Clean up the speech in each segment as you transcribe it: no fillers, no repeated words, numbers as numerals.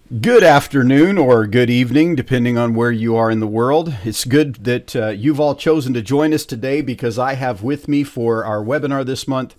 Good afternoon or good evening, depending on where you are in the world. It's good that you've all chosen to join us today because I have with me for our webinar this month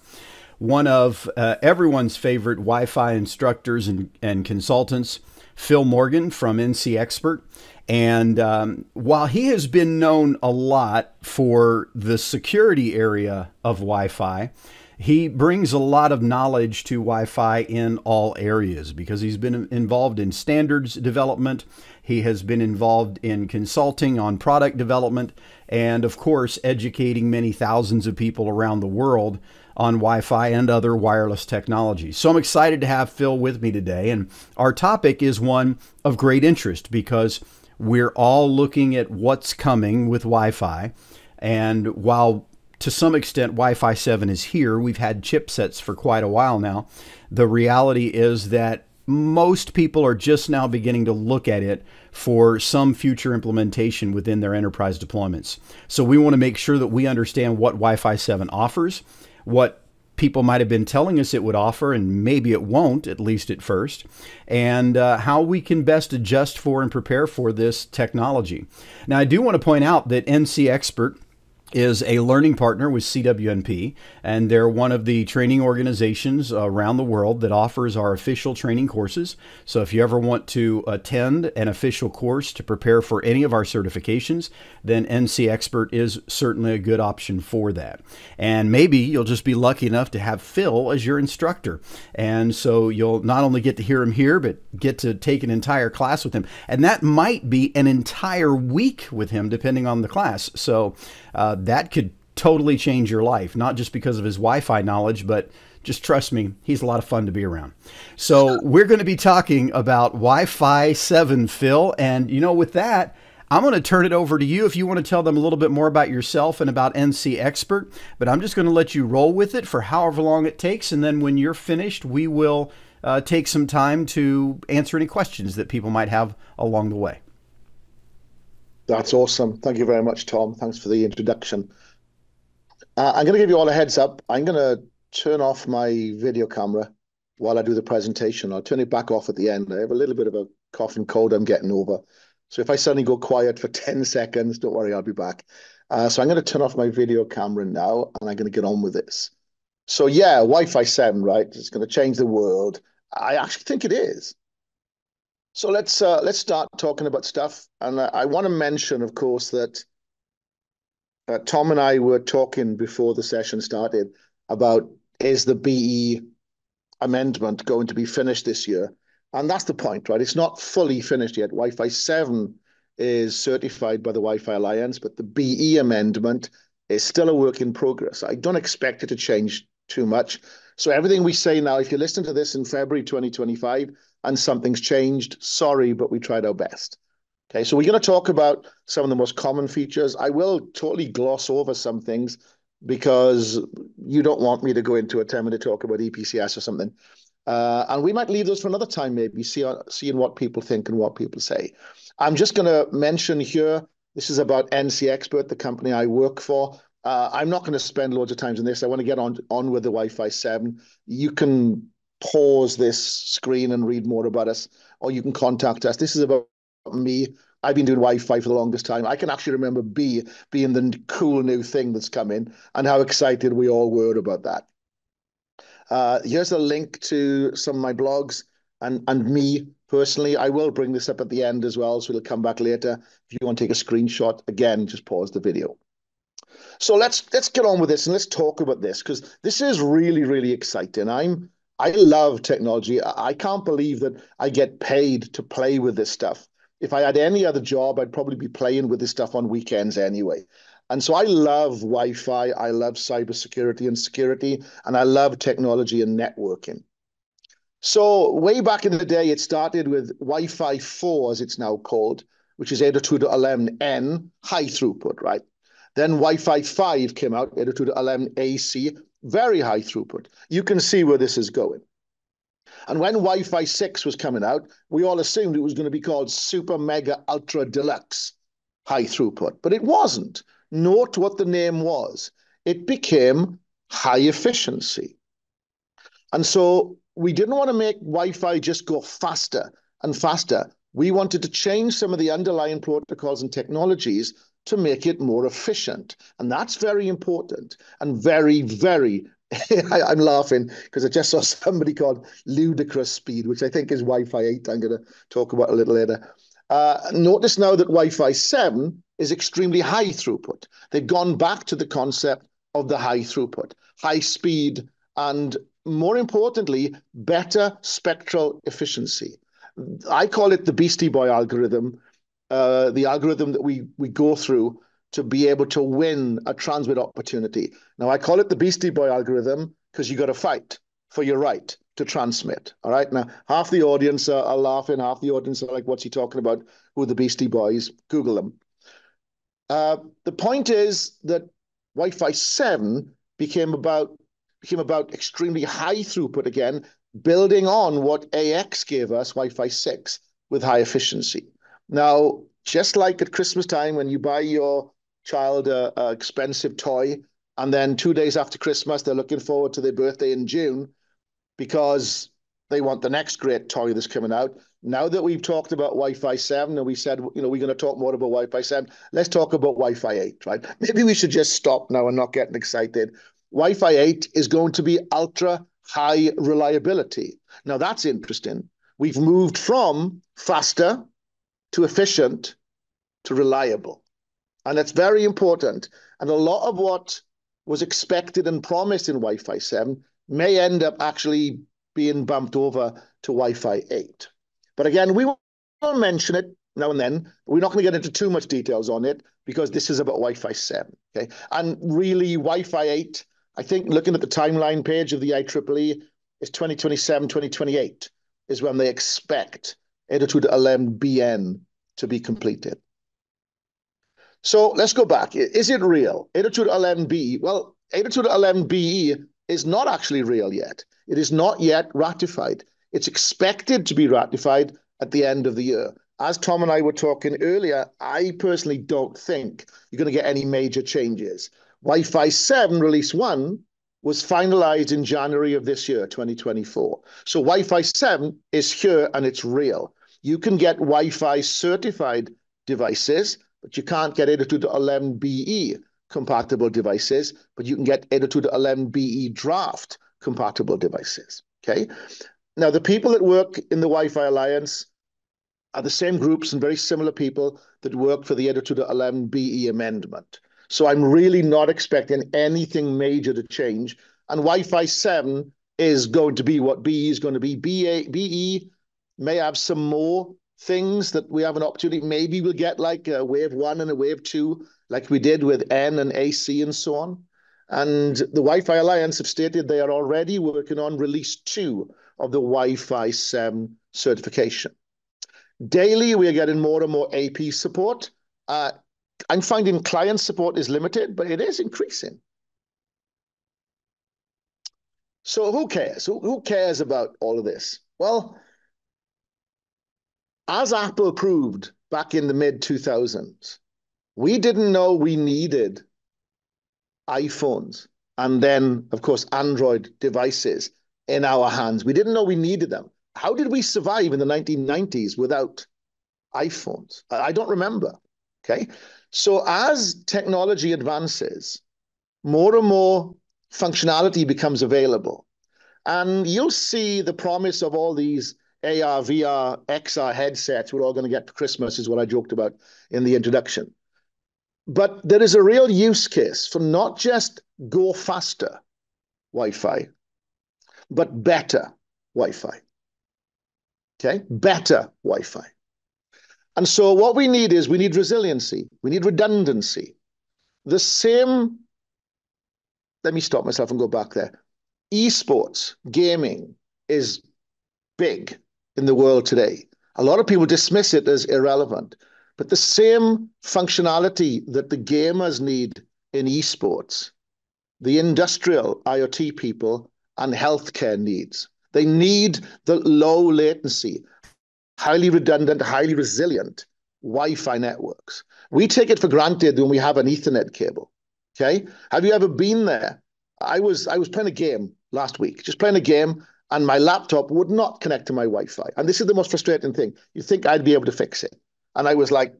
one of everyone's favorite Wi-Fi instructors and consultants, Phil Morgan from NC Expert. And while he has been known a lot for the security area of Wi-Fi, he brings a lot of knowledge to Wi-Fi in all areas because he's been involved in standards development. He has been involved in consulting on product development and, of course, educating many thousands of people around the world on Wi-Fi and other wireless technologies. So I'm excited to have Phil with me today. And our topic is one of great interest because we're all looking at what's coming with Wi-Fi. And while to some extent Wi-Fi 7 is here, we've had chipsets for quite a while now. The reality is that most people are just now beginning to look at it for some future implementation within their enterprise deployments. So we want to make sure that we understand what Wi-Fi 7 offers, what people might have been telling us it would offer, and maybe it won't, at least at first, and how we can best adjust for and prepare for this technology. Now, I do want to point out that NC Expert is a learning partner with CWNP, and they're one of the training organizations around the world that offers our official training courses. So if you ever want to attend an official course to prepare for any of our certifications, then NC Expert is certainly a good option for that. And maybe you'll just be lucky enough to have Phil as your instructor. And so you'll not only get to hear him here, but get to take an entire class with him. And that might be an entire week with him, depending on the class. So that could totally change your life, not just because of his Wi-Fi knowledge, but just trust me, he's a lot of fun to be around. So we're going to be talking about Wi-Fi 7, Phil. And, with that, I'm going to turn it over to you if you want to tell them a little bit more about yourself and about NC Expert. But I'm just going to let you roll with it for however long it takes. And then when you're finished, we will take some time to answer any questions that people might have along the way. That's awesome. Thank you very much, Tom. Thanks for the introduction. I'm going to give you all a heads up. I'm going to turn off my video camera while I do the presentation. I'll turn it back off at the end. I have a little bit of a cough and cold I'm getting over. So if I suddenly go quiet for 10 seconds, don't worry, I'll be back. So I'm going to turn off my video camera now, and I'm going to get on with this. So yeah, Wi-Fi 7, right? It's going to change the world. I actually think it is. So let's start talking about stuff. And I want to mention, of course, that Tom and I were talking before the session started about, is the BE amendment going to be finished this year? And that's the point, right? It's not fully finished yet. Wi-Fi 7 is certified by the Wi-Fi Alliance, but the BE amendment is still a work in progress. I don't expect it to change too much. So everything we say now, if you listen to this in February 2025 and something's changed, sorry, but we tried our best. Okay, so we're going to talk about some of the most common features. I will totally gloss over some things because you don't want me to go into a 10-minute talk about EPCS or something. And we might leave those for another time, maybe, seeing what people think and what people say. I'm just going to mention here, this is about NC Expert, the company I work for. I'm not going to spend loads of time on this. I want to get on with the Wi-Fi 7. You can pause this screen and read more about us, or you can contact us. This is about me. I've been doing Wi-Fi for the longest time. I can actually remember B being the cool new thing that's come in and how excited we all were about that. Here's a link to some of my blogs and me personally. I will bring this up at the end as well, so it'll come back later. If you want to take a screenshot, again, just pause the video. So let's get on with this and let's talk about this because this is really, really exciting. I love technology. I can't believe that I get paid to play with this stuff. If I had any other job, I'd probably be playing with this stuff on weekends anyway. And so I love Wi-Fi, I love cybersecurity and security, and I love technology and networking. So way back in the day, it started with Wi-Fi 4, as it's now called, which is 802.11n, high throughput, right? Then Wi-Fi 5 came out, 802.11ac, very high throughput. You can see where this is going. And when Wi-Fi 6 was coming out, we all assumed it was going to be called Super Mega Ultra Deluxe high throughput, but it wasn't. Note what the name was. It became high efficiency. And so we didn't want to make Wi-Fi just go faster. and faster. We wanted to change some of the underlying protocols and technologies to make it more efficient. And that's very important and very, very, I'm laughing because I just saw somebody called ludicrous speed, which I think is Wi-Fi 8. I'm going to talk about a little later. Notice now that Wi-Fi 7 is extremely high throughput. They've gone back to the concept of the high throughput, high speed, and more importantly, better spectral efficiency. I call it the Beastie Boy algorithm, the algorithm that we go through to be able to win a transmit opportunity. Now, I call it the Beastie Boy algorithm because you got to fight for your right to transmit. All right. Now, half the audience are laughing, half the audience are like, what's he talking about? Who are the Beastie Boys? Google them. The point is that Wi-Fi 7 became about extremely high throughput again, building on what AX gave us, Wi-Fi 6, with high efficiency. Now, just like at Christmas time when you buy your child an expensive toy, and then 2 days after Christmas, they're looking forward to their birthday in June because they want the next great toy that's coming out. Now that we've talked about Wi-Fi 7 and we said, we're going to talk more about Wi-Fi 7, let's talk about Wi-Fi 8, right? Maybe we should just stop now and not getting excited. Wi-Fi 8 is going to be ultra high reliability. Now that's interesting. We've moved from faster to efficient to reliable. And that's very important. And a lot of what was expected and promised in Wi-Fi 7 may end up actually being bumped over to Wi-Fi 8. But again, we will mention it now and then. We're not going to get into too much details on it because this is about Wi-Fi 7. Okay, and really Wi-Fi 8, I think looking at the timeline page of the IEEE, is 2027, 2028 is when they expect 802.11bn to be completed. So let's go back. Is it real? 802.11be, well, 802.11be is not actually real yet. It is not yet ratified. It's expected to be ratified at the end of the year. As Tom and I were talking earlier, I personally don't think you're going to get any major changes. Wi-Fi 7 Release 1 was finalized in January of this year, 2024. So Wi-Fi 7 is here and it's real. You can get Wi-Fi certified devices, but you can't get 802.11be compatible devices, but you can get 802.11be draft compatible devices, okay? Now, the people that work in the Wi-Fi Alliance are the same groups and very similar people that work for the 802.11be amendment. So I'm really not expecting anything major to change. And Wi-Fi 7 is going to be what BE is going to be. BE may have some more things that we have an opportunity. Maybe we'll get like a wave 1 and a wave 2, like we did with N and AC and so on. And the Wi-Fi Alliance have stated they are already working on release 2 of the Wi-Fi 7 certification. Daily, we are getting more and more AP support. I'm finding client support is limited, but it is increasing. So who cares? Who cares about all of this? Well, as Apple proved back in the mid-2000s, we didn't know we needed iPhones and then, of course, Android devices in our hands. We didn't know we needed them. How did we survive in the 1990s without iPhones? I don't remember, okay? So as technology advances, more and more functionality becomes available. And you'll see the promise of all these AR, VR, XR headsets we're all going to get for Christmas is what I joked about in the introduction. But there is a real use case for not just go faster Wi-Fi, but better Wi-Fi. Okay, better Wi-Fi. And so what we need is we need resiliency. We need redundancy. The same, let me stop myself and go back there. Esports, gaming is big in the world today. A lot of people dismiss it as irrelevant, but the same functionality that the gamers need in esports, the industrial IoT people and healthcare needs. They need the low latency, highly redundant, highly resilient Wi-Fi networks. We take it for granted when we have an Ethernet cable, okay? Have you ever been there? I was playing a game last week, just playing a game, and my laptop would not connect to my Wi-Fi. And this is the most frustrating thing. You think I'd be able to fix it. And I was like,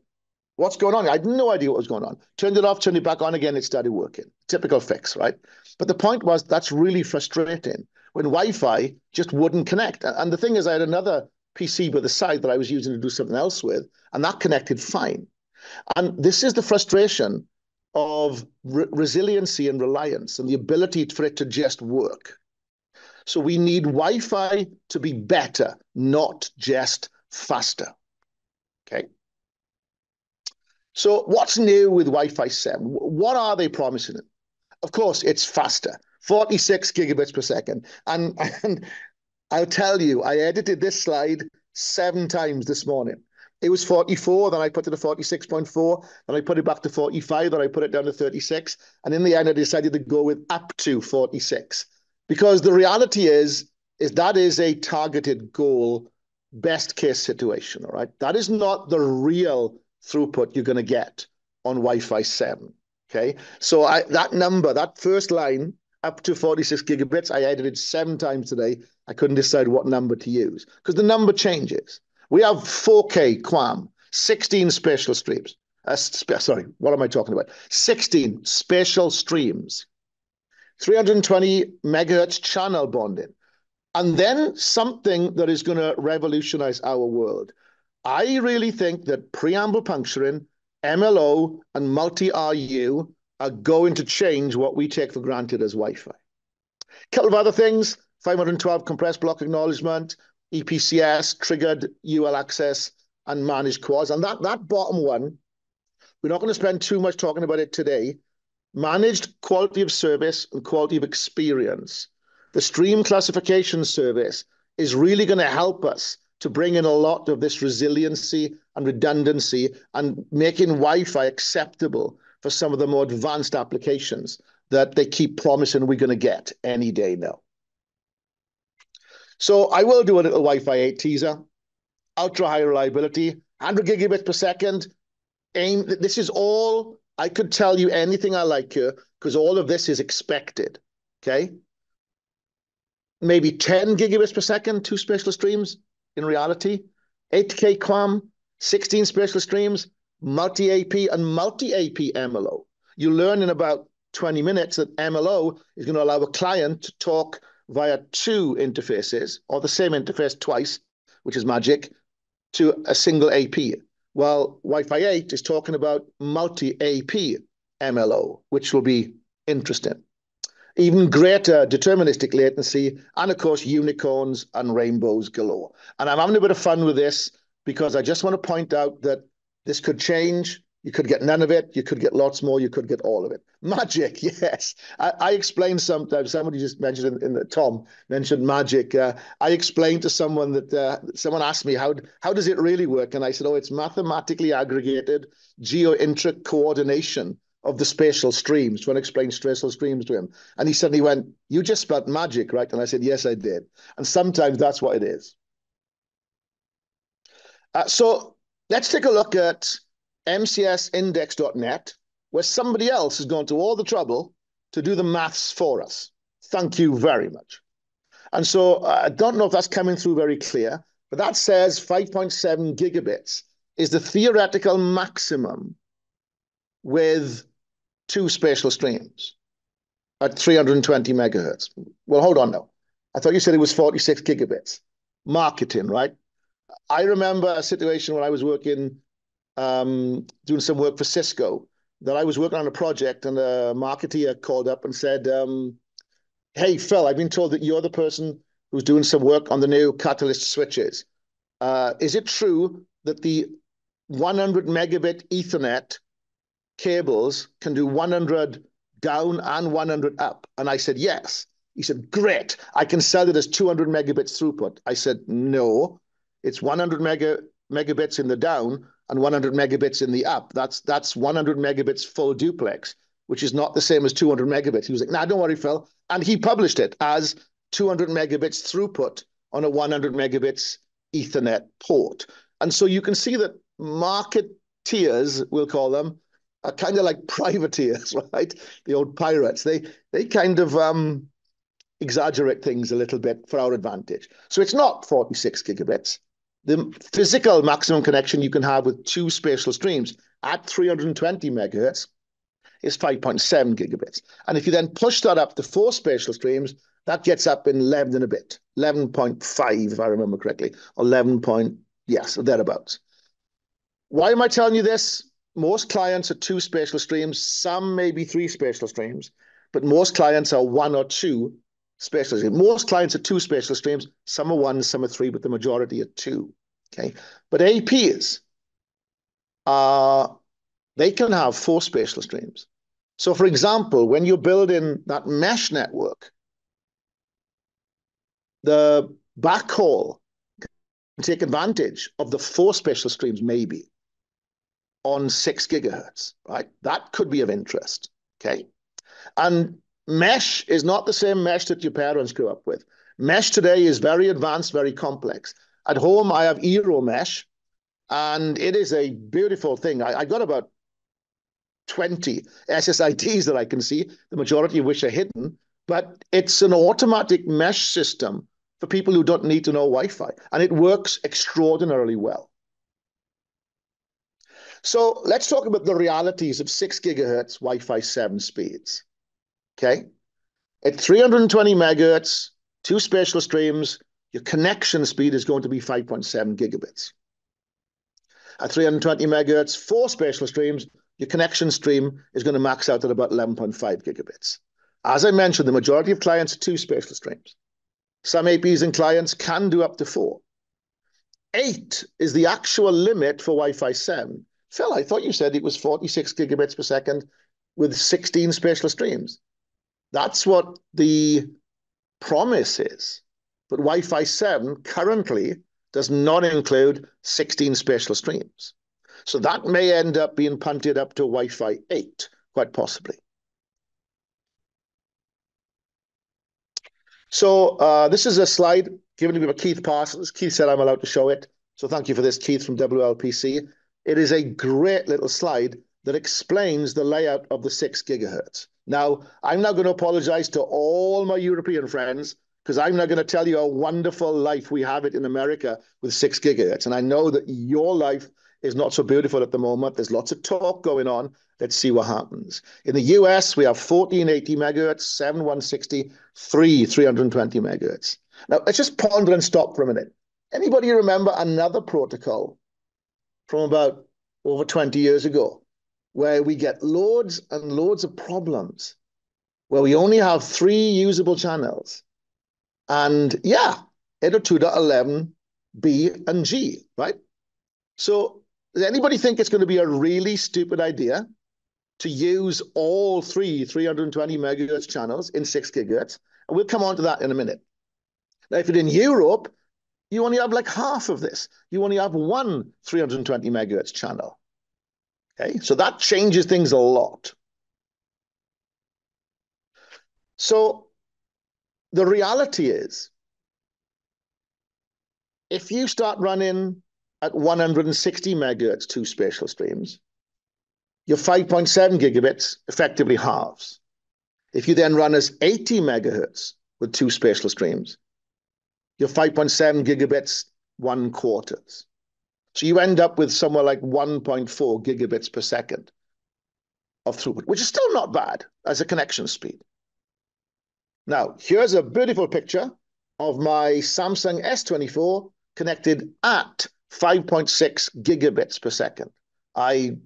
what's going on? I had no idea what was going on. Turned it off, turned it back on again, it started working. Typical fix, right? But the point was, that's really frustrating when Wi-Fi just wouldn't connect. And the thing is, I had another PC by the side that I was using to do something else with, and that connected fine. And this is the frustration of resiliency and reliance and the ability for it to just work. So we need Wi-Fi to be better, not just faster. Okay. So what's new with Wi-Fi 7? What are they promising? Of course, it's faster, 46 gigabits per second. And I'll tell you, I edited this slide 7 times this morning. It was 44, then I put it to 46.4, then I put it back to 45, then I put it down to 36. And in the end, I decided to go with up to 46. Because the reality is that is a targeted goal, best case situation, all right? That is not the real throughput you're going to get on Wi-Fi 7, okay? So that number, that first line, up to 46 gigabits, I edited 7 times today. I couldn't decide what number to use because the number changes. We have 4K QAM, 16 spatial streams. Sorry, what am I talking about? 16 spatial streams, 320 megahertz channel bonding, and then something that is going to revolutionize our world. I really think that preamble puncturing, MLO, and multi-RU are going to change what we take for granted as Wi-Fi. A couple of other things, 512 compressed block acknowledgement, EPCS, triggered UL access, and managed quads. And that bottom one, we're not going to spend too much talking about it today. Managed quality of service and quality of experience. The stream classification service is really going to help us to bring in a lot of this resiliency and redundancy and making Wi-Fi acceptable for some of the more advanced applications that they keep promising we're going to get any day now. So I will do a little Wi-Fi 8 teaser. Ultra high reliability, 100 gigabits per second. This is all, I could tell you anything I like here because all of this is expected, okay? Maybe 10 gigabits per second, 2 spatial streams in reality. 8K QAM, 16 spatial streams, multi-AP and multi-AP MLO. You learn in about 20 minutes that MLO is going to allow a client to talk via 2 interfaces or the same interface twice, which is magic, to a single AP. Well, Wi-Fi 8 is talking about multi-AP MLO, which will be interesting. Even greater deterministic latency, and of course, unicorns and rainbows galore. And I'm having a bit of fun with this because I just want to point out that this could change. You could get none of it. You could get lots more. You could get all of it. Magic, yes. I explain sometimes, somebody just mentioned Tom mentioned magic. I explained to someone that someone asked me, how does it really work? And I said, oh, it's mathematically aggregated geo-intric coordination of the spatial streams, trying to explain spatial streams to him. And he suddenly went, you just spelled magic, right? And I said, yes, I did. And sometimes that's what it is. So let's take a look at mcsindex.net, where somebody else has gone to all the trouble to do the maths for us. Thank you very much. And so I don't know if that's coming through very clear, but that says 5.7 gigabits is the theoretical maximum with 2 spatial streams at 320 megahertz. Well, hold on now. I thought you said it was 46 gigabits. Marketing, right? I remember a situation when I was working, doing some work for Cisco, that I was working on a project and a marketeer called up and said, hey, Phil, I've been told that you're the person who's doing some work on the new Catalyst switches. Is it true that the 100 megabit Ethernet cables can do 100 down and 100 up? And I said, yes. He said, great. I can sell it as 200 megabits throughput. I said, no, it's 100 megabits in the down and 100 megabits in the up. That's 100 megabits full duplex, which is not the same as 200 megabits. He was like, nah, don't worry, Phil. And he published it as 200 megabits throughput on a 100 megabits Ethernet port. And so you can see that marketeers, we'll call them, are kind of like privateers, right? The old pirates. They kind of exaggerate things a little bit for our advantage. So it's not 46 gigabits. The physical maximum connection you can have with two spatial streams at 320 megahertz is 5.7 gigabits. And if you then push that up to four spatial streams, that gets up in 11 and a bit, 11.5, if I remember correctly, or 11 point, yes, or thereabouts. Why am I telling you this? Most clients are two spatial streams, some may be three spatial streams, but most clients are one or two spatial streams. Most clients are two spatial streams, some are one, some are three, but the majority are two, okay? But APs, they can have four spatial streams. So for example, when you're building that mesh network, the backhaul can take advantage of the four spatial streams maybe on 6 gigahertz, right? That could be of interest, okay? And mesh is not the same mesh that your parents grew up with. Mesh today is very advanced, very complex. At home, I have Eero Mesh, and it is a beautiful thing. I got about 20 SSIDs that I can see, the majority of which are hidden, but it's an automatic mesh system for people who don't need to know Wi-Fi, and it works extraordinarily well. So let's talk about the realities of 6 gigahertz Wi-Fi 7 speeds, okay? At 320 megahertz, two spatial streams, your connection speed is going to be 5.7 gigabits. At 320 megahertz, four spatial streams, your connection stream is going to max out at about 11.5 gigabits. As I mentioned, the majority of clients are two spatial streams. Some APs and clients can do up to four. 8 is the actual limit for Wi-Fi 7. Phil, I thought you said it was 46 gigabits per second with 16 spatial streams. That's what the promise is. But Wi-Fi 7 currently does not include 16 spatial streams. So that may end up being punted up to Wi-Fi 8, quite possibly. So this is a slide given to me by Keith Parsons. Keith said I'm allowed to show it. So thank you for this, Keith, from WLPC. It is a great little slide that explains the layout of the 6 gigahertz. Now, I'm not going to apologize to all my European friends because I'm not going to tell you how wonderful life we have it in America with 6 gigahertz. And I know that your life is not so beautiful at the moment. There's lots of talk going on. Let's see what happens. In the US, we have 1480 megahertz, 7160, 320 megahertz. Now, let's just ponder and stop for a minute. Anybody remember another protocol from about over 20 years ago where we get loads and loads of problems, where we only have 3 usable channels? And yeah, 802.11, B and G, right? So does anybody think it's going to be a really stupid idea to use all 320 megahertz channels in 6 gigahertz? And we'll come on to that in a minute. Now, if you're in Europe, you only have like half of this. You only have one 320 megahertz channel. Okay, so that changes things a lot. So the reality is, if you start running at 160 megahertz two spatial streams, your 5.7 gigabits effectively halves. If you then run as 80 megahertz with two spatial streams, your 5.7 gigabits 1/4. So you end up with somewhere like 1.4 gigabits per second of throughput, which is still not bad as a connection speed. Now, here's a beautiful picture of my Samsung S24 connected at 5.6 gigabits per second. I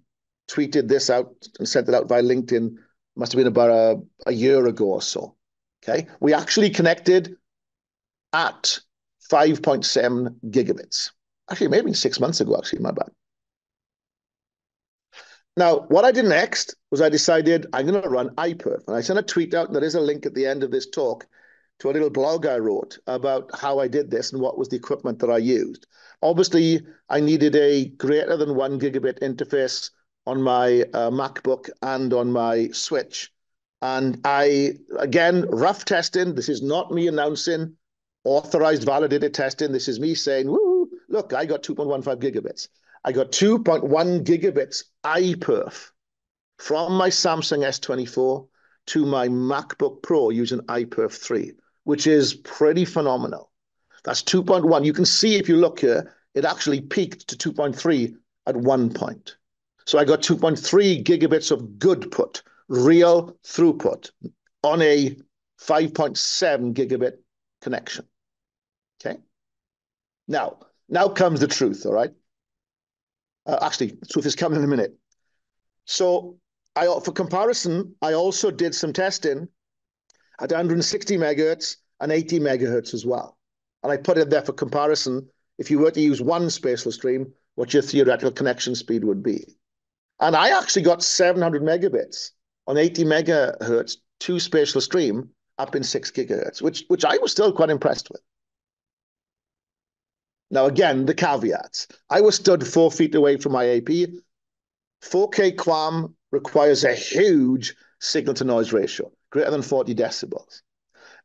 tweeted this out and sent it out via LinkedIn. Must have been about a year ago or so. Okay, we actually connected at 5.7 gigabits. Actually, maybe 6 months ago, actually, my bad. Now, what I did next was I decided I'm going to run iPerf. And I sent a tweet out, and there is a link at the end of this talk to a little blog I wrote about how I did this and what was the equipment that I used. Obviously, I needed a greater than 1 gigabit interface on my MacBook and on my Switch. And I, again, rough testing. This is not me announcing authorized validated testing. This is me saying, woo, look, I got 2.15 gigabits. I got 2.1 gigabits iPerf from my Samsung S24 to my MacBook Pro using iPerf 3. which is pretty phenomenal. That's 2.1. You can see if you look here, it actually peaked to 2.3 at one point. So I got 2.3 gigabits of good put, real throughput on a 5.7 gigabit connection. Okay. Now comes the truth, all right? Actually, the truth is coming in a minute. So for comparison, I also did some testing at 160 megahertz and 80 megahertz as well. And I put it there for comparison. If you were to use one spatial stream, what your theoretical connection speed would be. And I actually got 700 megabits on 80 megahertz, two spatial stream up in 6 gigahertz, which I was still quite impressed with. Now, again, the caveats. I was stood 4 feet away from my AP. 4K QAM requires a huge signal-to-noise ratio, greater than 40 decibels.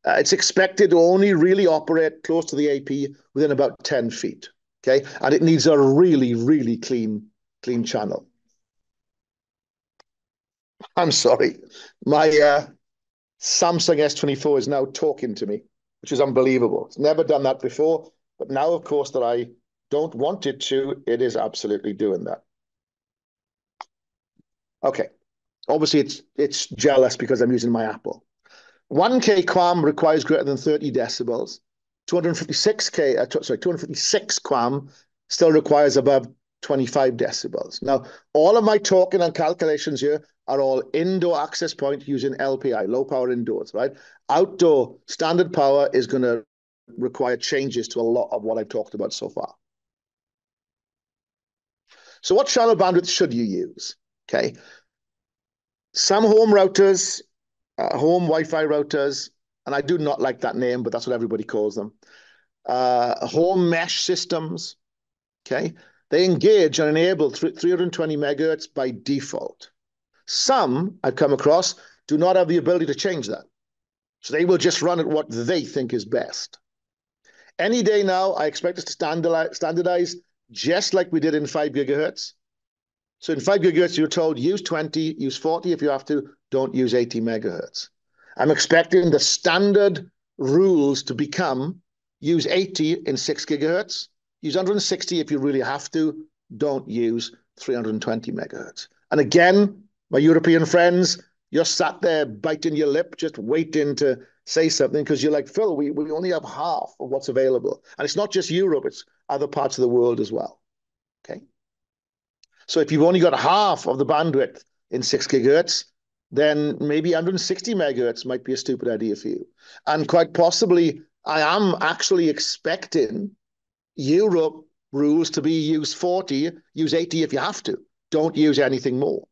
It's expected to only really operate close to the AP within about 10 feet, okay? And it needs a really, really clean channel. I'm sorry. My Samsung S24 is now talking to me, which is unbelievable. It's never done that before. But now, of course, that I don't want it to, it is absolutely doing that. Okay. Obviously, it's jealous because I'm using my Apple. 1K QAM requires greater than 30 decibels. 256 QAM still requires above 25 decibels. Now, all of my talking and calculations here are all indoor access point using LPI, low power indoors, right? Outdoor standard power is going to require changes to a lot of what I've talked about so far. So what channel bandwidth should you use? Okay. Some home routers, home Wi-Fi routers, and I do not like that name, but that's what everybody calls them. Home mesh systems, okay? They engage and enable 320 megahertz by default. Some I've come across do not have the ability to change that. So they will just run at what they think is best. Any day now, I expect us to standardize just like we did in 5 gigahertz. So in 5 gigahertz, you're told use 20, use 40 if you have to, don't use 80 megahertz. I'm expecting the standard rules to become use 80 in 6 gigahertz, use 160 if you really have to, don't use 320 megahertz. And again, my European friends, you're sat there biting your lip, just waiting to say something because you're like, Phil, we only have half of what's available. And it's not just Europe, it's other parts of the world as well, okay? So if you've only got half of the bandwidth in 6 gigahertz, then maybe 160 megahertz might be a stupid idea for you. And quite possibly, I am actually expecting Europe rules to be use 40, use 80 if you have to. Don't use anything more.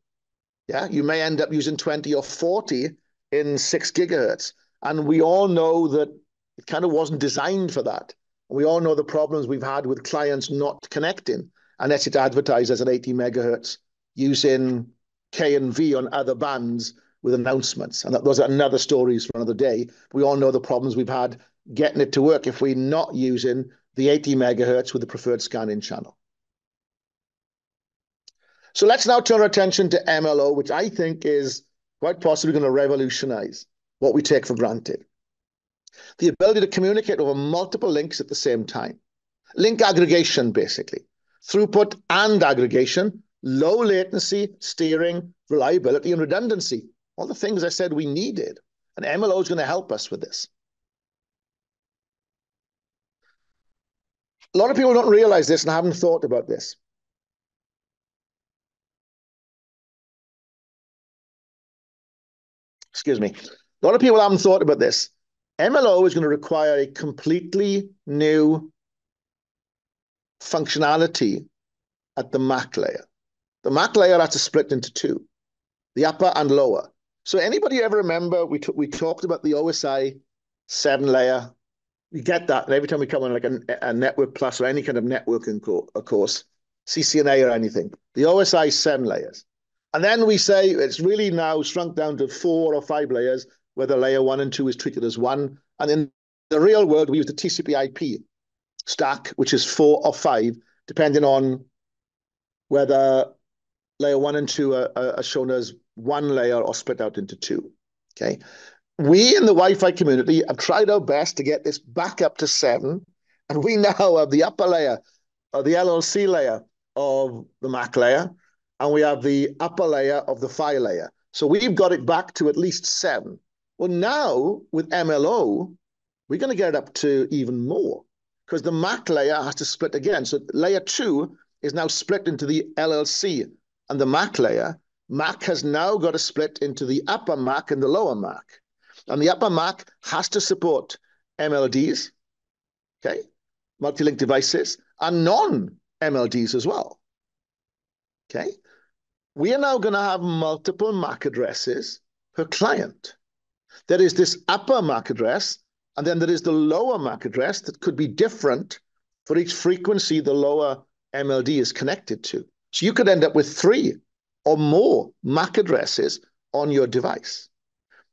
Yeah, you may end up using 20 or 40 in 6 gigahertz. And we all know that it kind of wasn't designed for that. We all know the problems we've had with clients not connecting unless it's advertised as an 80 megahertz using K and V on other bands with announcements. And those are another stories for another day. We all know the problems we've had getting it to work if we're not using the 80 megahertz with the preferred scanning channel. So let's now turn our attention to MLO, which I think is quite possibly going to revolutionize what we take for granted. The ability to communicate over multiple links at the same time. Link aggregation, basically. Throughput and aggregation, low latency, steering, reliability, and redundancy. All the things I said we needed. And MLO is going to help us with this. A lot of people don't realize this and haven't thought about this. Excuse me. A lot of people haven't thought about this. MLO is going to require a completely new functionality at the MAC layer. The MAC layer has to split into two, the upper and lower. So anybody ever remember we talked about the OSI 7 layer? You get that, and every time we come on like a Network Plus or any kind of networking course, CCNA or anything, the OSI 7 layers. And then we say it's really now shrunk down to 4 or 5 layers, whether layer 1 and 2 is treated as one. And in the real world, we use the TCP/IP stack, which is 4 or 5, depending on whether layer 1 and 2 are shown as one layer or split out into 2. Okay. we in the Wi-Fi community have tried our best to get this back up to 7, and we now have the upper layer, or the LLC layer of the MAC layer, and we have the upper layer of the PHY layer. So we've got it back to at least 7. Well, now with MLO, we're going to get it up to even more, because the MAC layer has to split again. So layer 2 is now split into the LLC and the MAC layer. MAC has now got to split into the upper MAC and the lower MAC. And the upper MAC has to support MLDs, okay, multi-link devices, and non-MLDs as well, okay? We are now going to have multiple MAC addresses per client. There is this upper MAC address, and then there is the lower MAC address that could be different for each frequency the lower MLD is connected to. So you could end up with 3 or more MAC addresses on your device.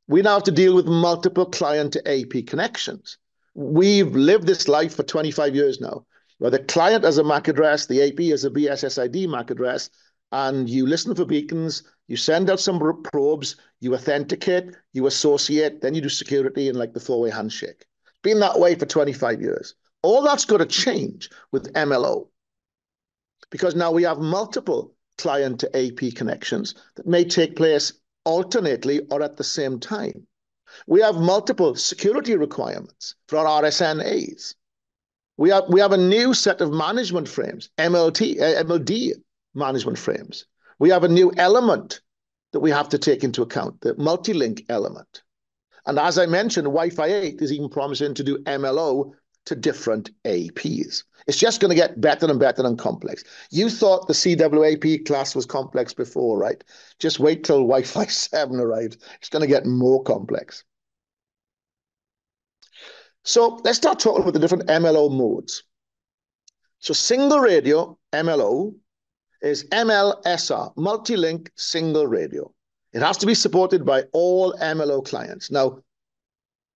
We now have to deal with multiple client to AP connections. We've lived this life for 25 years now, where the client has a MAC address, the AP has a BSSID MAC address, and you listen for beacons, you send out some probes, you authenticate, you associate, then you do security and like the 4-way handshake. It's been that way for 25 years. All that's got to change with MLO, because now we have multiple client to AP connections that may take place alternately or at the same time. We have multiple security requirements for our RSNAs. We have a new set of management frames, MLD management frames. We have a new element that we have to take into account, the multi-link element. And as I mentioned, Wi-Fi 8 is even promising to do MLO to different APs. It's just going to get better and better and complex. You thought the CWAP class was complex before, right? Just wait till Wi-Fi 7 arrives. It's going to get more complex. So let's start talking about the different MLO modes. So single radio MLO is MLSR, multi-link single radio. It has to be supported by all MLO clients. Now,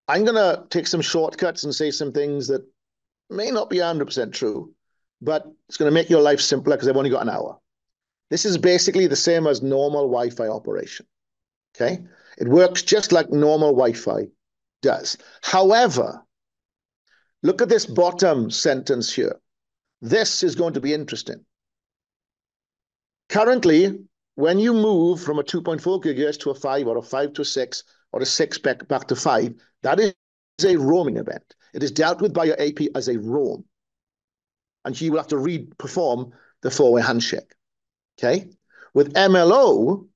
I'm going to take some shortcuts and say some things that may not be 100% true, but it's going to make your life simpler because I've only got an hour. This is basically the same as normal Wi-Fi operation, okay? It works just like normal Wi-Fi does. However, look at this bottom sentence here. This is going to be interesting. Currently, when you move from a 2.4 gigahertz to a 5 or a 5 to a 6 or a 6 back to 5, that is a roaming event. It is dealt with by your AP as a roam. And you will have to perform the 4-way handshake, okay? With MLO,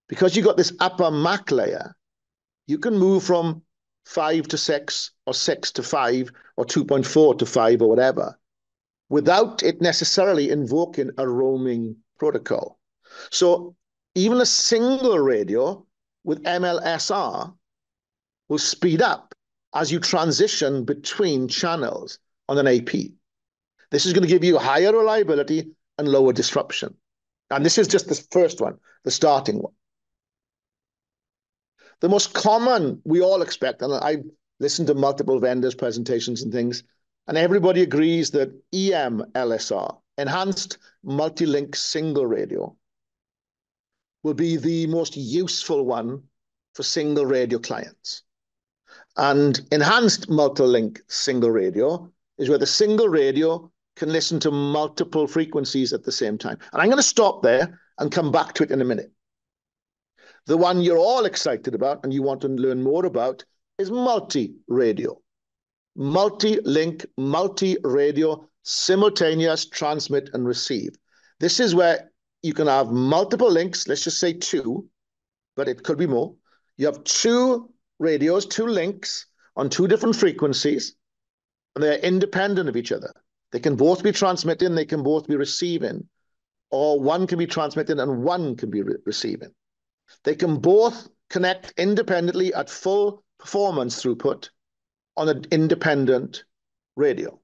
because you got this upper MAC layer, you can move from 5 to 6 or 6 to 5 or 2.4 to 5 or whatever without it necessarily invoking a roaming protocol. So even a single radio with MLSR will speed up as you transition between channels on an AP. This is going to give you higher reliability and lower disruption. And this is just the first one, the starting one. The most common we all expect, and I've listened to multiple vendors' presentations and things, and everybody agrees that EMLSR, Enhanced Multi-Link Single Radio, will be the most useful one for single radio clients. And Enhanced Multi-Link Single Radio is where the single radio can listen to multiple frequencies at the same time. And I'm going to stop there and come back to it in a minute. The one you're all excited about and you want to learn more about is multi-radio. Multi-link, multi-radio, simultaneous transmit and receive. This is where you can have multiple links, let's just say 2, but it could be more. You have 2 radios, 2 links on 2 different frequencies, and they're independent of each other. They can both be transmitting, they can both be receiving, or one can be transmitting and one can be receiving. They can both connect independently at full performance throughput on an independent radio.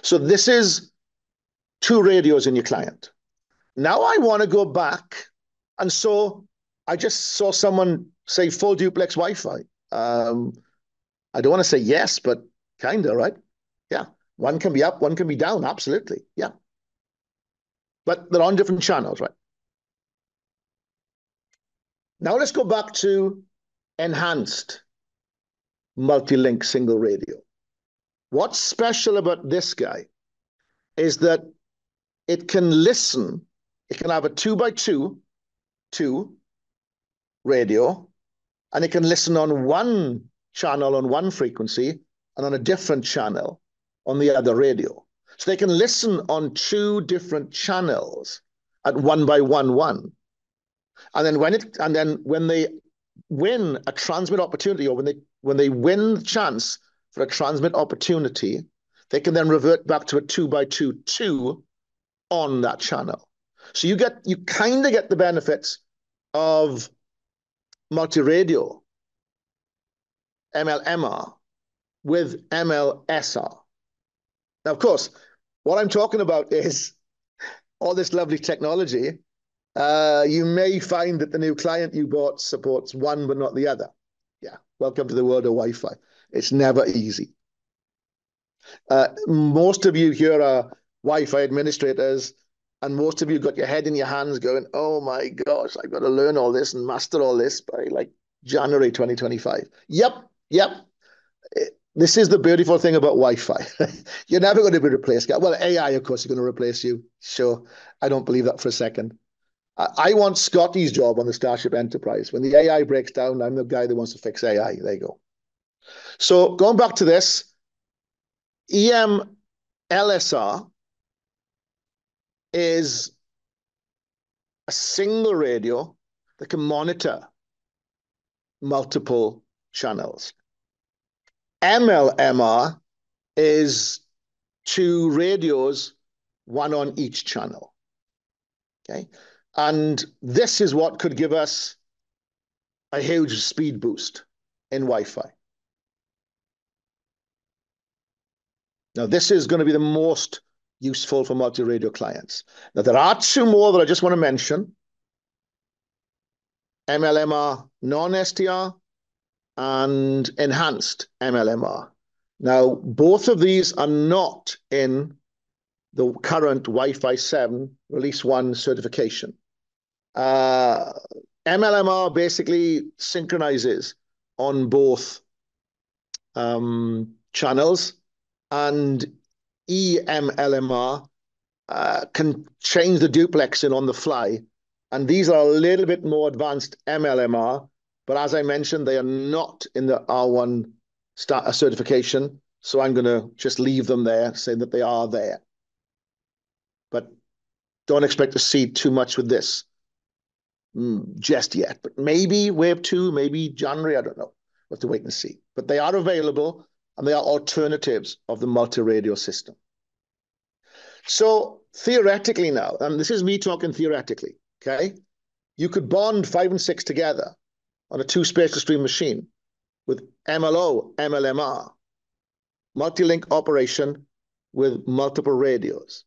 So this is 2 radios in your client. Now I want to go back, and so I just saw someone say full duplex Wi-Fi. I don't want to say yes, but kind of, right? Yeah. One can be up, one can be down, absolutely. Yeah. But they're on different channels, right? Now let's go back to enhanced multi-link single radio. What's special about this guy is that it can listen, it can have a 2x2 radio, and it can listen on one channel on one frequency and on a different channel on the other radio. So they can listen on two different channels at 1x1. And then when they win a transmit opportunity, or when they win the chance for a transmit opportunity, they can then revert back to a 2x2 on that channel. So you kind of get the benefits of multi-radio MLMR with MLSR. Now, of course, what I'm talking about is all this lovely technology. You may find that the new client you bought supports one but not the other. Yeah, welcome to the world of Wi-Fi. It's never easy. Most of you here are Wi-Fi administrators, and most of you got your head in your hands going, oh my gosh, I've got to learn all this and master all this by like January 2025. Yep. This is the beautiful thing about Wi-Fi. You're never going to be replaced. Well, AI, of course, is going to replace you. Sure. I don't believe that for a second. I want Scotty's job on the Starship Enterprise. When the AI breaks down, I'm the guy that wants to fix AI. There you go. So going back to this, EMLSR is a single radio that can monitor multiple channels. MLMR is two radios, one on each channel. Okay. And this is what could give us a huge speed boost in Wi-Fi. Now, this is going to be the most useful for multi-radio clients. Now, there are two more that I just want to mention. MLMR non-SDR and enhanced MLMR. Now, both of these are not in the current Wi-Fi 7 Release 1 certification. MLMR basically synchronizes on both channels, and EMLMR can change the duplexing on the fly. And these are a little bit more advanced MLMR, but as I mentioned, they are not in the R1 certification. So I'm going to just leave them there, saying that they are there. But don't expect to see too much with this just yet. But maybe Wave 2, maybe January, I don't know. We'll have to wait and see. But they are available, and they are alternatives of the multi-radio system. So theoretically now, and this is me talking theoretically, okay? You could bond 5 and 6 together on a 2-space-to-stream machine with MLO, MLMR, multi-link operation with multiple radios.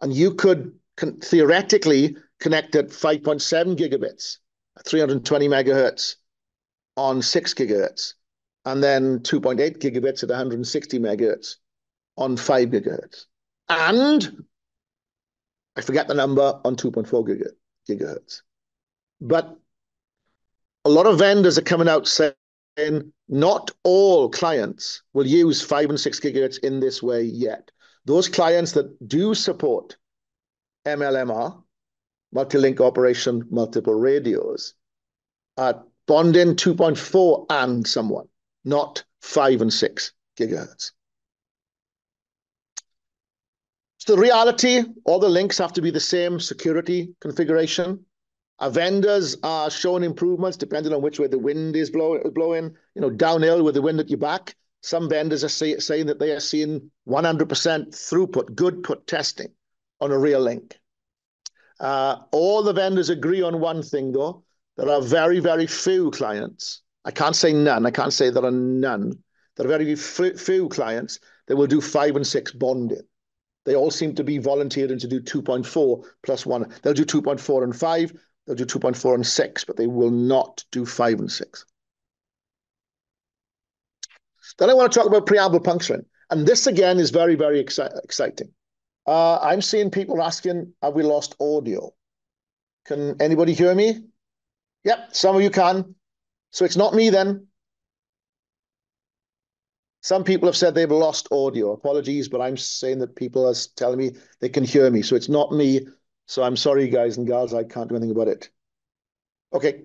And you could theoretically connect at 5.7 gigabits, 320 megahertz on 6 gigahertz, and then 2.8 gigabits at 160 megahertz on 5 gigahertz. And I forget the number on 2.4 gigahertz. But a lot of vendors are coming out saying not all clients will use 5 and 6 gigahertz in this way yet. Those clients that do support MLMR, multi-link operation, multiple radios, are bonding 2.4 and someone, not 5 and 6 gigahertz. So the reality, all the links have to be the same security configuration. Our vendors are showing improvements depending on which way the wind is blowing. Downhill with the wind at your back. Some vendors are saying that they are seeing 100% throughput, good put testing on a real link. All the vendors agree on one thing, though. There are very, very few clients. I can't say none. I can't say there are none. There are very few clients that will do 5 and 6 bonding. They all seem to be volunteering to do 2.4 plus 1. They'll do 2.4 and 5. They'll do 2.4 and 6, but they will not do 5 and 6. Then I want to talk about preamble puncturing. And this, again, is very, very exciting. I'm seeing people asking, have we lost audio? Can anybody hear me? Yep, some of you can. So it's not me then. Some people have said they've lost audio. Apologies, but I'm saying that people are telling me they can hear me. So it's not me. So I'm sorry, guys and gals, I can't do anything about it. Okay.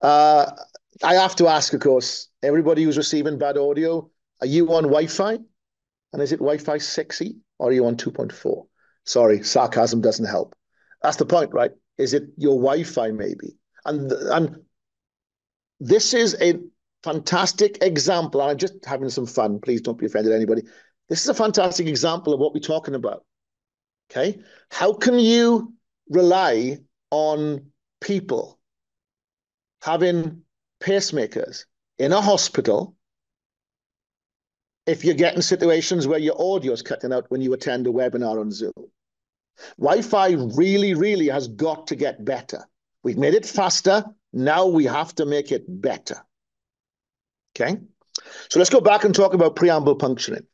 I have to ask, of course, everybody who's receiving bad audio, are you on Wi-Fi? And is it Wi-Fi 6E or are you on 2.4? Sorry, sarcasm doesn't help. That's the point, right? Is it your Wi-Fi maybe? And this is a fantastic example. I'm just having some fun. Please don't be offended, anybody. This is a fantastic example of what we're talking about. Okay? How can you rely on people having pacemakers in a hospital if you're getting situations where your audio is cutting out when you attend a webinar on Zoom? Wi-Fi really, really has got to get better. We've made it faster. Now we have to make it better. Okay? So let's go back and talk about preamble puncturing.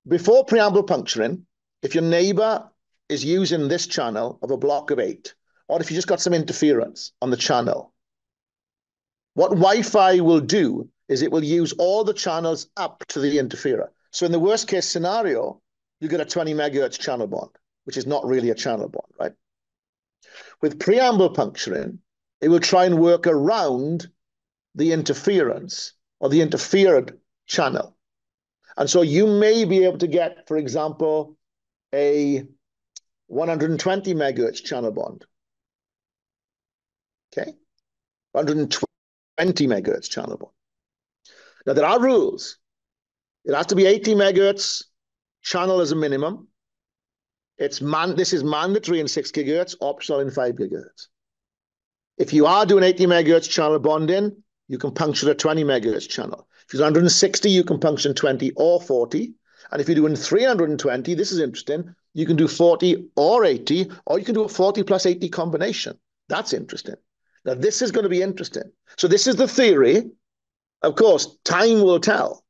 Before preamble puncturing, if your neighbor is using this channel of a block of 8, or if you just got some interference on the channel, what Wi-Fi will do is it will use all the channels up to the interferer. So in the worst case scenario, you get a 20 megahertz channel bond, which is not really a channel bond, right? With preamble puncturing, it will try and work around the interference or the interfered channel. And so you may be able to get, for example, a 120 megahertz channel bond. Okay? 120 megahertz channel bond. Now, there are rules. It has to be 80 megahertz channel as a minimum. This is mandatory in 6 gigahertz, optional in 5 gigahertz. If you are doing 80 megahertz channel bonding, you can puncture a 20 megahertz channel. If you're 160, you can puncture 20 or 40. And if you're doing 320, this is interesting, you can do 40 or 80, or you can do a 40 plus 80 combination. That's interesting. Now, this is going to be interesting. So this is the theory. Of course, time will tell.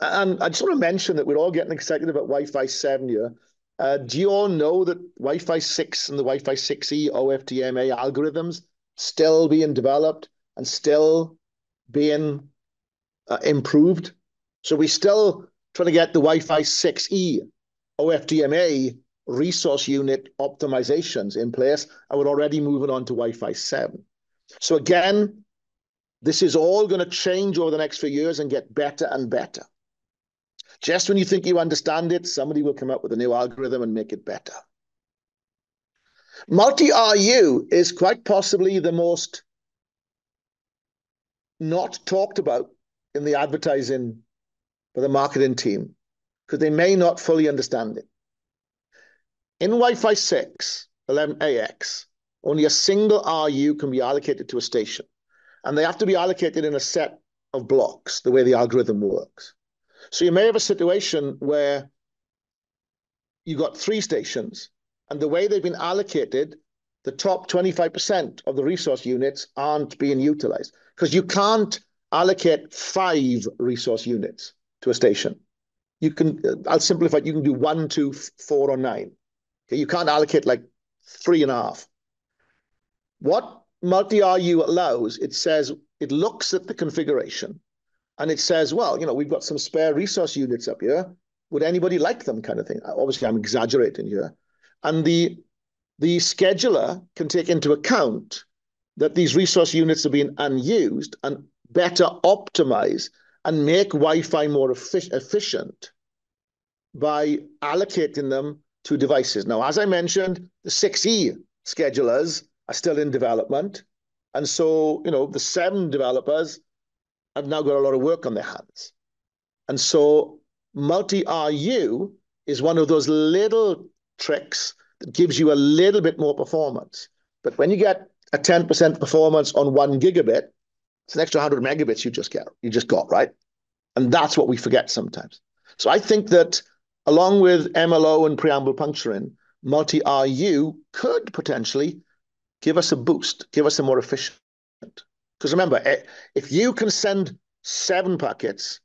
And I just want to mention that we're all getting excited about Wi-Fi 7 here. Do you all know that Wi-Fi 6 and the Wi-Fi 6E OFDMA algorithms still being developed and still being improved? So we're still trying to get the Wi-Fi 6E OFDMA resource unit optimizations in place, and we're already moving on to Wi-Fi 7. So again, this is all going to change over the next few years and get better and better. Just when you think you understand it, somebody will come up with a new algorithm and make it better. Multi-RU is quite possibly the most not talked about in the advertising for the marketing team because they may not fully understand it. In Wi-Fi 6, 11AX, only a single RU can be allocated to a station, and they have to be allocated in a set of blocks, the way the algorithm works. So you may have a situation where you got 3 stations, and the way they've been allocated, the top 25% of the resource units aren't being utilized because you can't allocate 5 resource units to a station. You can, I'll simplify it, you can do 1, 2, 4, or 9. Okay, you can't allocate like 3.5. What multi-RU allows, it says, it looks at the configuration and it says, well, you know, we've got some spare resource units up here. Would anybody like them, kind of thing? Obviously, I'm exaggerating here. And the scheduler can take into account that these resource units are being unused and better optimize and make Wi-Fi more efficient by allocating them to devices. Now, as I mentioned, the 6E schedulers are still in development. And so, you know, the 7 developers have now got a lot of work on their hands. And so multi-RU is one of those little tricks that gives you a little bit more performance. But when you get a 10% performance on 1 gigabit, it's an extra 100 megabits you just got, right? And that's what we forget sometimes. So I think that along with MLO and preamble puncturing, multi-RU could potentially give us a boost, give us a more efficient. Because remember, if you can send 7 packets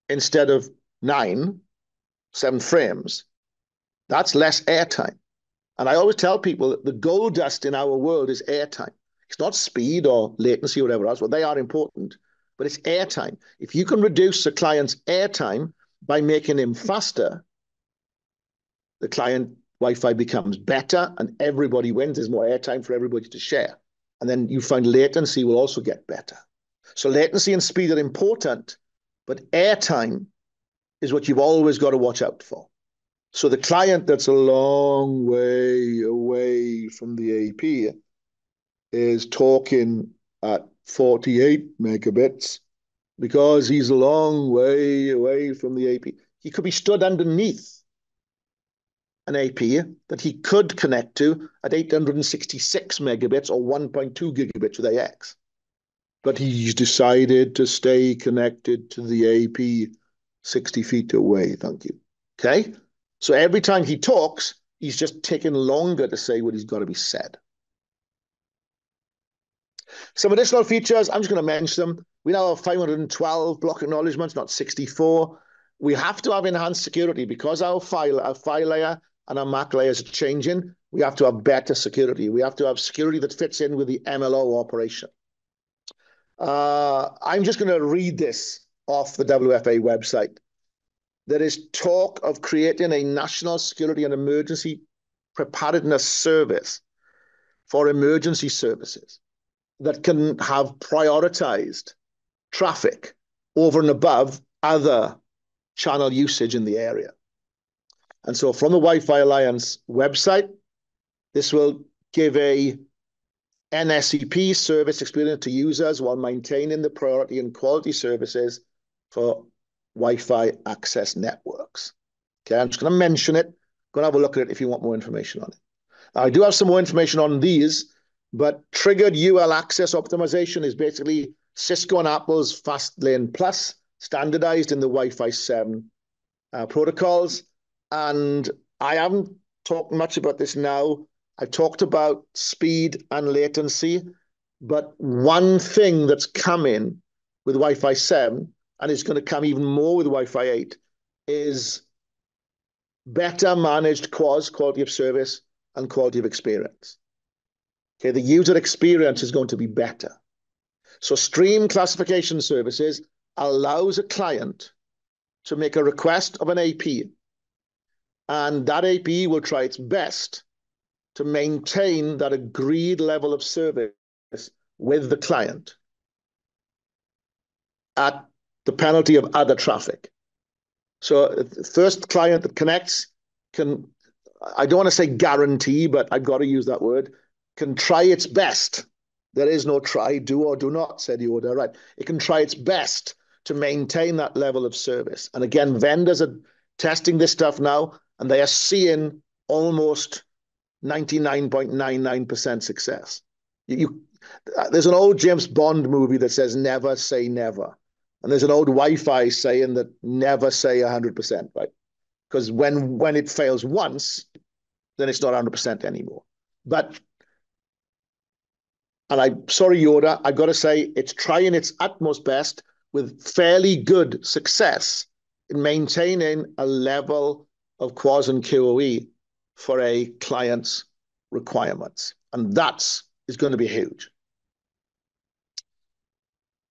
instead of 9, 7 frames, that's less airtime. And I always tell people that the gold dust in our world is airtime. It's not speed or latency or whatever else. Well, they are important, but it's airtime. If you can reduce the client's airtime by making him faster, the client Wi-Fi becomes better and everybody wins. There's more airtime for everybody to share. And then you find latency will also get better. So latency and speed are important, but airtime is what you've always got to watch out for. So the client that's a long way away from the AP is talking at 48 megabits because he's a long way away from the AP. He could be stood underneath an AP that he could connect to at 866 megabits or 1.2 gigabits with AX. But he's decided to stay connected to the AP 60 feet away. Thank you. Okay? So every time he talks, he's just taking longer to say what he's got to be said. Some additional features, I'm just going to mention them. We now have 512 block acknowledgements, not 64. We have to have enhanced security because our file layer and our MAC layers are changing. We have to have better security. We have to have security that fits in with the MLO operation. I'm just going to read this off the WFA website. There is talk of creating a national security and emergency preparedness service for emergency services that can have prioritized traffic over and above other channel usage in the area. And so from the Wi-Fi Alliance website, this will give a NSEP service experience to users while maintaining the priority and quality services for Wi-Fi access networks. Okay, I'm just going to mention it. Go and have a look at it if you want more information on it. I do have some more information on these, but triggered UL access optimization is basically Cisco and Apple's Fastlane Plus, standardized in the Wi-Fi 7 protocols. And I haven't talked much about this now. I've talked about speed and latency, but one thing that's coming with Wi-Fi 7, and it's going to come even more with Wi-Fi 8, is better managed QoS, quality of service, and quality of experience. Okay, the user experience is going to be better. So stream classification services allows a client to make a request of an AP, and that AP will try its best to maintain that agreed level of service with the client at the penalty of other traffic. So the first client that connects can, I don't want to say guarantee, but I've got to use that word, can try its best. There is no try, do or do not, said Yoda, right? It can try its best to maintain that level of service. And again, vendors are testing this stuff now, and they are seeing almost 99.99% success. There's an old James Bond movie that says never say never. And there's an old Wi-Fi saying that never say 100%, right? Because when it fails once, then it's not 100% anymore. But, and I'm sorry, Yoda, I've got to say it's trying its utmost best with fairly good success in maintaining a level of QoS and QoE for a client's requirements. And that's is going to be huge.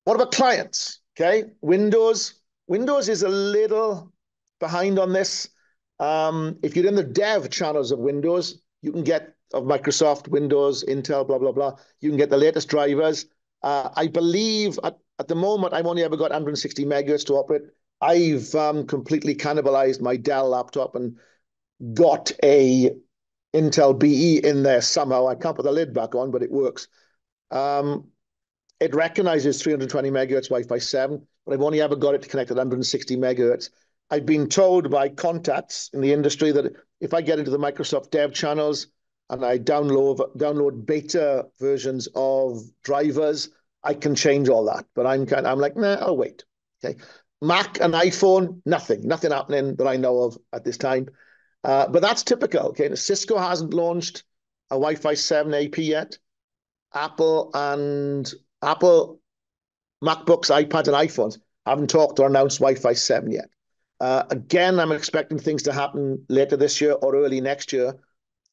What about clients? Okay, Windows is a little behind on this. If you're in the dev channels of Windows, you can get of Microsoft, Windows, Intel, blah, blah, blah. You can get the latest drivers. I believe at the moment, I've only ever got 160 megahertz to operate. I've completely cannibalized my Dell laptop and got a Intel BE in there somehow. I can't put the lid back on, but it works. It recognizes 320 megahertz Wi-Fi 7, but I've only ever got it to connect at 160 megahertz. I've been told by contacts in the industry that if I get into the Microsoft dev channels and I download beta versions of drivers, I can change all that. But I'm like, nah, I'll wait. Okay, Mac and iPhone, nothing happening that I know of at this time. But that's typical. Okay, Cisco hasn't launched a Wi-Fi 7 AP yet. Apple, MacBooks, iPads, and iPhones haven't talked or announced Wi-Fi 7 yet. Again, I'm expecting things to happen later this year or early next year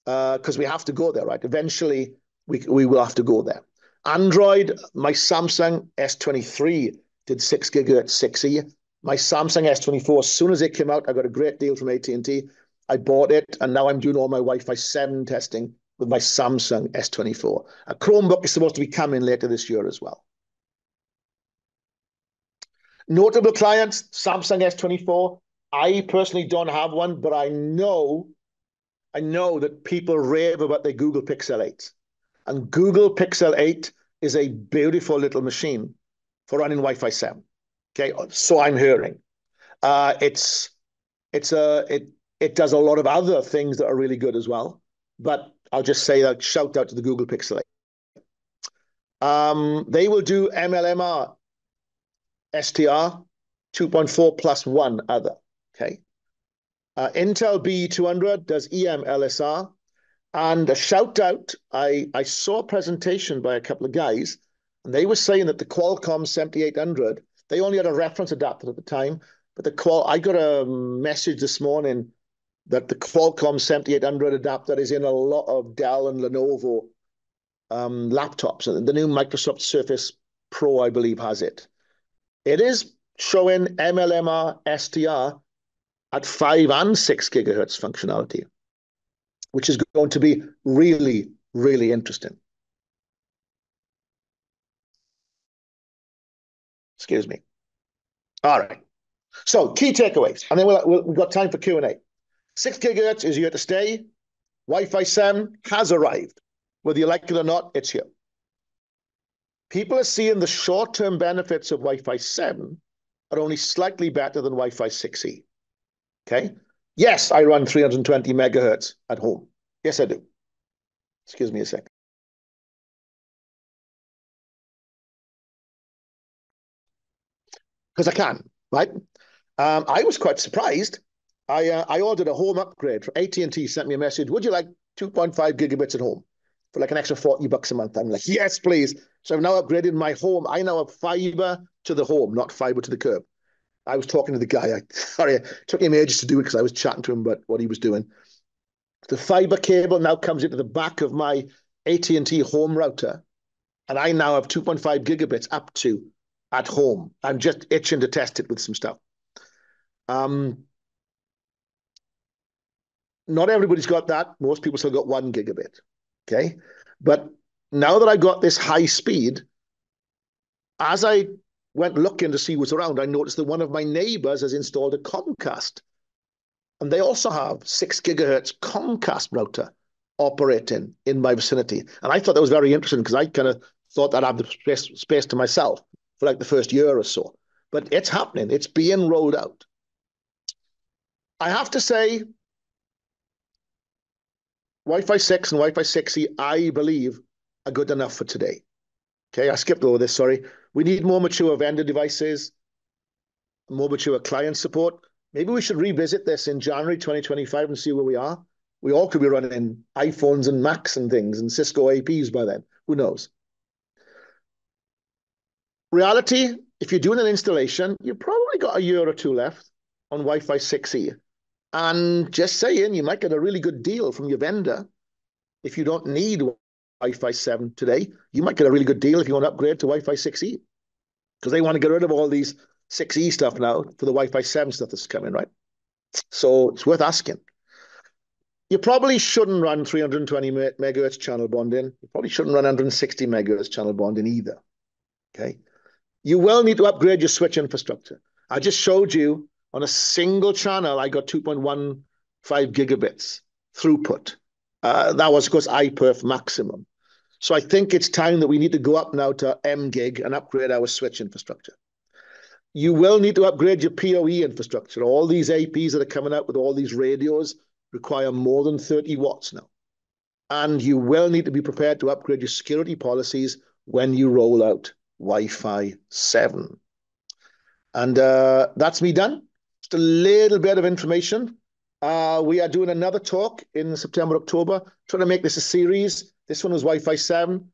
because we have to go there, right? Eventually, we will have to go there. Android, my Samsung S23 did 6 gigahertz 6E. My Samsung S24, as soon as it came out, I got a great deal from AT&T. I bought it, and now I'm doing all my Wi-Fi 7 testing with my Samsung S24. A Chromebook is supposed to be coming later this year as well. Notable clients, Samsung S24. I personally don't have one, but I know that people rave about their Google Pixel 8. And Google Pixel 8 is a beautiful little machine for running Wi-Fi 7. Okay, so I'm hearing. It does a lot of other things that are really good as well. But I'll just say that shout out to the Google Pixel 8. They will do MLMR STR 2.4 plus one other. Okay. Intel B200 does EM LSR. And a shout out, I saw a presentation by a couple of guys, and they were saying that the Qualcomm 7800, they only had a reference adapter at the time, but I got a message this morning that the Qualcomm 7800 adapter is in a lot of Dell and Lenovo laptops. The new Microsoft Surface Pro, I believe, has it. It is showing MLMR STR at 5 and 6 gigahertz functionality, which is going to be really, really interesting. Excuse me. All right. So key takeaways, and then we've got time for Q&A. 6 gigahertz is here to stay. Wi-Fi 7 has arrived. Whether you like it or not, it's here. People are seeing the short-term benefits of Wi-Fi 7 are only slightly better than Wi-Fi 6E. Okay? Yes, I run 320 megahertz at home. Yes, I do. Excuse me a second. Because I can, right? I was quite surprised. I ordered a home upgrade. AT&T sent me a message. Would you like 2.5 gigabits at home for like an extra $40 a month? I'm like, yes, please. So I've now upgraded my home. I now have fiber to the home, not fiber to the curb. I was talking to the guy. Sorry, it took him ages to do it because I was chatting to him about what he was doing. The fiber cable now comes into the back of my AT&T home router, and I now have 2.5 gigabits up to at home. I'm just itching to test it with some stuff. Not everybody's got that. Most people still got 1 gigabit. Okay. But now that I got this high speed, as I went looking to see what's around, I noticed that one of my neighbors has installed a Comcast. And they also have 6 gigahertz Comcast router operating in my vicinity. And I thought that was very interesting because I kind of thought that I'd have the space to myself for like the first year or so. But it's happening. It's being rolled out. I have to say, Wi-Fi 6 and Wi-Fi 6E, I believe, are good enough for today. Okay, I skipped over this, sorry. We need more mature vendor devices, more mature client support. Maybe we should revisit this in January 2025 and see where we are. We all could be running iPhones and Macs and things and Cisco APs by then. Who knows? Reality, if you're doing an installation, you've probably got a year or two left on Wi-Fi 6E. And just saying, you might get a really good deal from your vendor. If you don't need Wi-Fi 7 today, you might get a really good deal if you want to upgrade to Wi-Fi 6E. Because they want to get rid of all these 6E stuff now for the Wi-Fi 7 stuff that's coming, right? So it's worth asking. You probably shouldn't run 320 megahertz channel bonding. You probably shouldn't run 160 megahertz channel bonding either, okay? You will need to upgrade your switch infrastructure. I just showed you on a single channel, I got 2.15 gigabits throughput. That was, of course, iPerf maximum. So I think it's time that we need to go up now to M-Gig and upgrade our switch infrastructure. You will need to upgrade your PoE infrastructure. All these APs that are coming out with all these radios require more than 30 watts now. And you will need to be prepared to upgrade your security policies when you roll out Wi-Fi 7. And that's me done. Just a little bit of information. We are doing another talk in September, October, trying to make this a series. This one was Wi-Fi 7.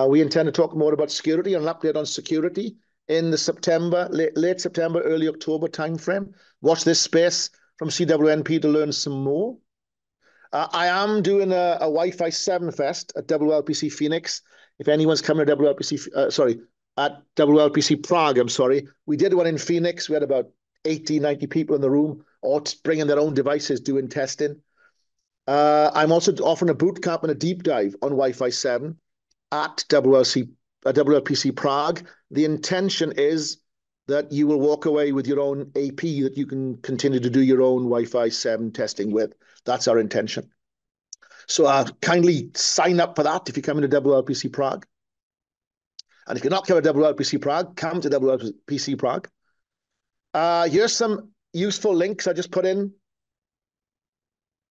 We intend to talk more about security and an update on security in the September, late September, early October timeframe. Watch this space from CWNP to learn some more. I am doing a Wi-Fi 7 Fest at WLPC Phoenix. If anyone's coming to at WLPC Prague, I'm sorry. We did one in Phoenix. We had about 80, 90 people in the room, all bringing their own devices, doing testing. I'm also offering a boot camp and a deep dive on Wi-Fi 7 at WLPC Prague. The intention is that you will walk away with your own AP that you can continue to do your own Wi-Fi 7 testing with. That's our intention. So kindly sign up for that if you're coming to WLPC Prague. And if you're not coming to WLPC Prague, come to WLPC Prague. Here's some useful links I just put in.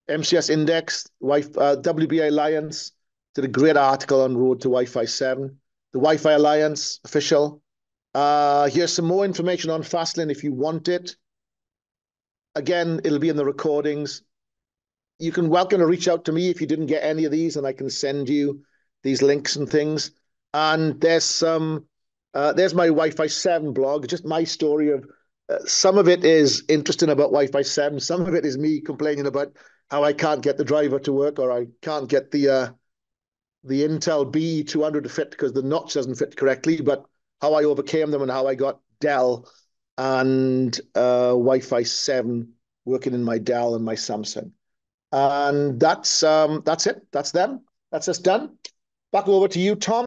MCS Index, WBA Alliance did a great article on Road to Wi-Fi 7. The Wi-Fi Alliance official. Here's some more information on Fastlane if you want it. Again, it'll be in the recordings. You can welcome to reach out to me if you didn't get any of these, and I can send you these links and things. And there's my Wi-Fi 7 blog, just my story of some of it is interesting about Wi-Fi 7. Some of it is me complaining about how I can't get the driver to work, or I can't get the Intel BE200 to fit because the notch doesn't fit correctly, but how I overcame them and how I got Dell and Wi-Fi 7 working in my Dell and my Samsung. And that's it. That's them. That's us done. Back over to you, Tom.